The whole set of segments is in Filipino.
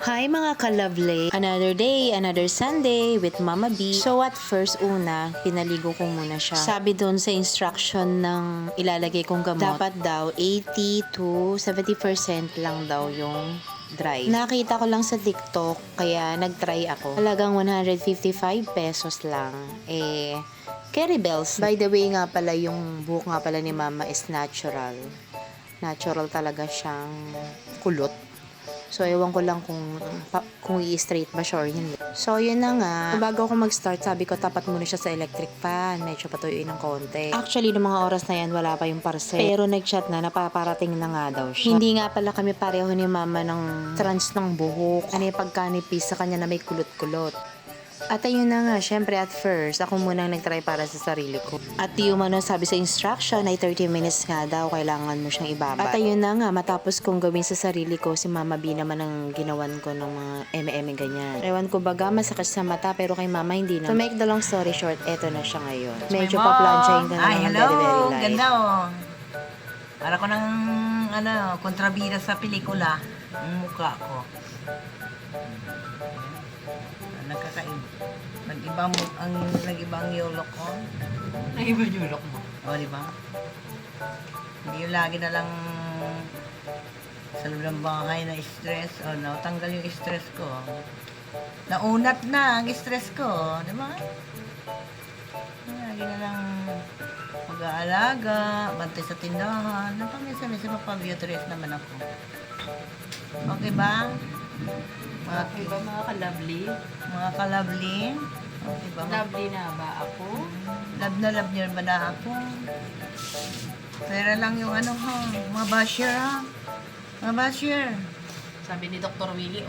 Hi mga ka-lovely! Another day, another Sunday with Mama B. So at first una, pinaligo ko muna siya. Sabi doon sa instruction ng ilalagay kong gamot, dapat daw 80 to 70% lang daw yung dry. Nakita ko lang sa TikTok, kaya nag-try ako. Halagang 155 pesos lang. Curry Bells. By the way nga pala, yung buhok nga pala ni Mama is natural. Natural talaga siyang kulot. So, ewan ko lang kung i-straight ba siya or hindi. So, yun na nga. Bago ako mag-start, sabi ko, tapat muna siya sa electric fan. Medyo patuyuin ng konti. Actually, noong mga oras na yan, wala pa yung parcel. Pero nag-chat na, napaparating na nga daw siya. Hindi nga pala kami pareho ni Mama ng trans ng buhok. Ano yung pagkanipis sa kanya na may kulot-kulot. At ayun na nga, syempre at first, ako muna nag-try para sa sarili ko. At yung sabi sa instruction ay 30 minutes nga daw, kailangan mo siyang ibaba. At ayun na nga, matapos kong gawin sa sarili ko, si Mama B naman ang ginawan ko ng mga eme-eme ganyan. Ewan ko baga, masakit sa mata, pero kay Mama hindi na. To make the long story short, eto na siya ngayon. Medyo pa-planchain ka na ng very, very light. Ganda oh. Para ko ng kontrabida sa pelikula, ang mukha ko. Nag-iba ang yolok ko. Nag-iba yung yolok mo? O, di ba? Hindi yung lagi na lang sa loob ng bahay na stress. O, natanggal yung stress ko. Naunat na ang stress ko. Di ba? Lagi na lang mag-aalaga, bantay sa tindahan. Minsan-minsan magpa-beauty rest naman ako. Okay ba? Okay ba mga ka-lovely? Mga ka-lovely? Okay ba? Lovely na ba ako? Love na love niyo ba na ako? Pero lang yung mga basher ha? Mga basher. Sabi ni Dr. Willie,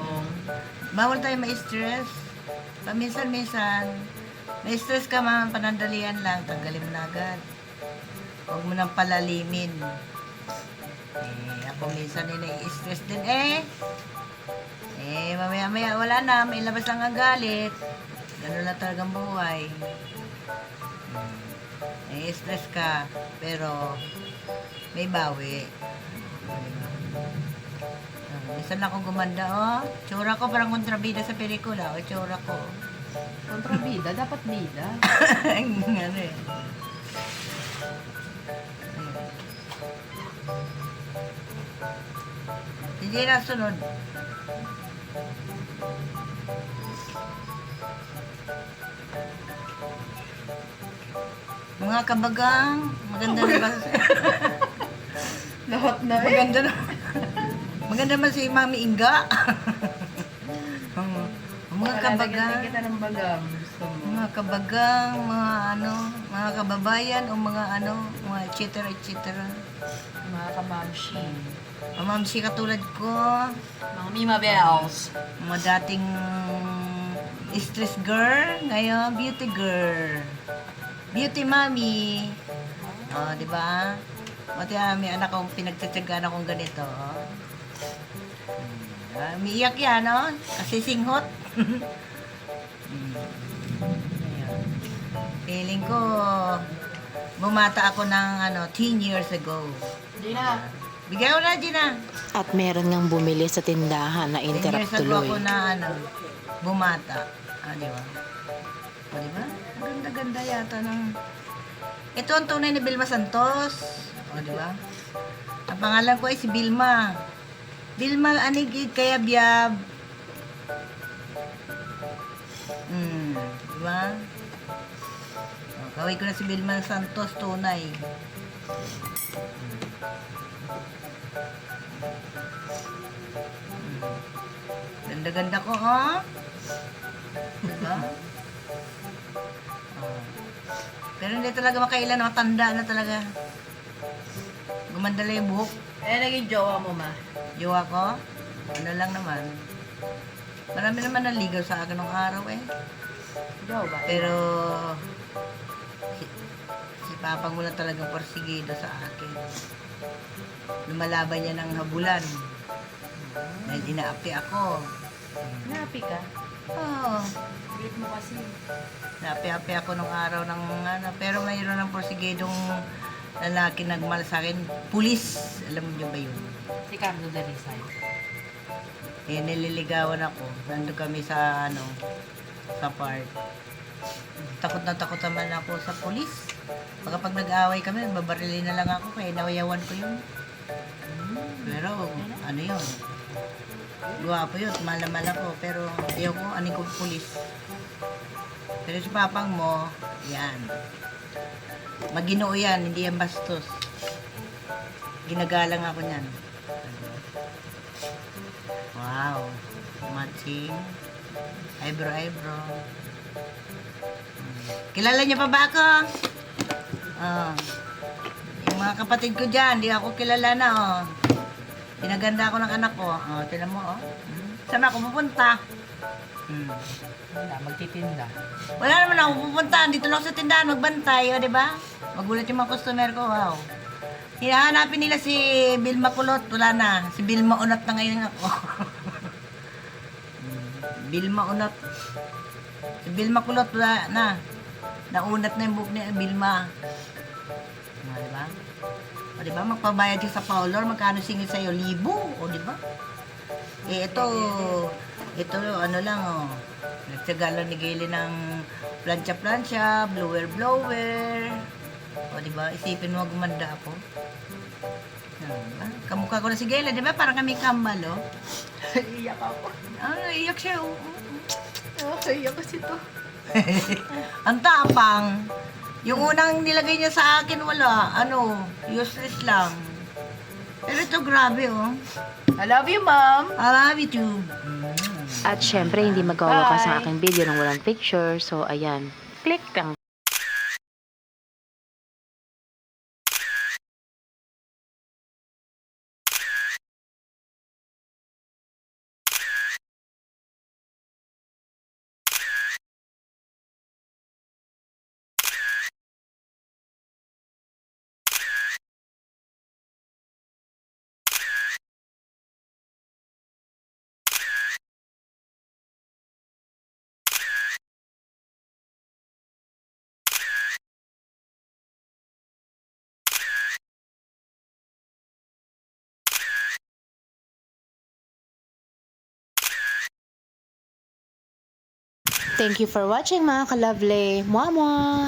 Bawal tayo ma-stress. Paminsan-minsan, ma-stress ka man, panandalian lang, tanggalin mo na agad. Huwag mo nang palalimin. Ako minsan nai-stress din mamaya-maya wala na, may labas lang ang galit. Ganun lang talagang buhay. Stress ka, pero may bawi. Minsan lang ako gumanda, tsura ko parang kontrabida sa pelikula, tsura ko. kontrabida, dapat bida. Hindi na sunod. Mga kabagang, maganda na ba? Lahat na Maganda na. Maganda naman si Mami Inga. Mga kabagang. Kita ng bagam. Gusto mo? Mga kabagang, mga kababayan, o mga et cetera. Mga kamamshi. Mamamsi katulad ko. Mga Mima Bells. Mga dating stress girl, ngayon beauty girl. Beauty mommy. Di ba? Pati may anak kong pinagtsatsagaan akong ganito. Umiiyak yan, kasi singhot. Feeling ko, bumata ako ng 10 years ago. Gina. Bigyan ko na, Gina. At meron ngang bumili sa tindahan na 10 years interrupt ago tuloy. ako na bumata. Di ba? Di ba? Ang ganda-ganda yata ng... Ito ang tunay ni Vilma Santos. Di ba? Ang pangalan ko ay si Vilma. Vilma Anigid kaya biyab. Di ba? Kaway ko na si Vilma Santos, tunay. Ganda-ganda ko, Diba? Pero hindi talaga makailan, tanda na talaga. Gumanda lang yung buhok. Naging jowa mo, ma? Jowa ko? Ano lang naman. Marami naman naligaw sa akin nung araw Jowa ba? Pero si Papa mo lang talagang porsigido sa akin. Lumalaban niya ng habulan. Dahil inaapi ako. Napi ka? Oo. Bilit mo kasi. Naapi-api ako nung araw ng pero mayroon ng porsigidong lalaki nagmahal sa akin. Pulis. Alam niyo ba yun? Si Carlo Darisay. Eh, nililigawan ako. Nandun kami sa, sa park. Takot na takot naman ako sa pulis. Baka pag nag-away kami, babarilin na lang ako kaya nawayawan ko yun. Pero, ano yun? Guwapo yun, mahal na mahal ako. Pero, ayoko, aning ko pulis. Pero si papang mo, yan. Maginoo yan, hindi yan bastos. Ginagalang ako niyan. Wow. Matching. Eyebrow. Kilala niyo pa ba ako? Yung mga kapatid ko dyan, di ako kilala na, oh. Pinaganda ako ng anak ko. Tinan mo, oh. Saan ako pupunta? Wala, magtitinda. Wala naman ako pupunta. Dito lang sa tindahan, magbantay, di ba? Magulat yung mga customer ko, wow. Hinahanapin nila si Bilma Kulot, wala na. Si Bilma Unat na ngayon ako. Bilma Unat. Si Bilma Kulot, wala na. Naunat na yung book ni Bilma. Di ba? O di ba, magpabayad ka sa Paulor, magkano singil sa'yo? 1,000, o di ba? Eh, ito, ano lang, oh. Nagtsaga lang ni Gayle ng plancha-plancha, blower-blower. O, di ba? Isipin mo, gumanda ako. Diba? Kamukha ko na si Gayle, di ba? Parang kami kambal, oh. Iyak ako. Iyak siya, oh. Iyak kasi to. Ang tapang. Yung unang nilagay niya sa akin, wala. Useless lang. Pero ito, grabe, oh. I love you, Mom. I love you too. At syempre, hindi magwawakas ang aking video nang walang picture. So, ayan. Click lang. Thank you for watching mga ka-lovely. Mwah!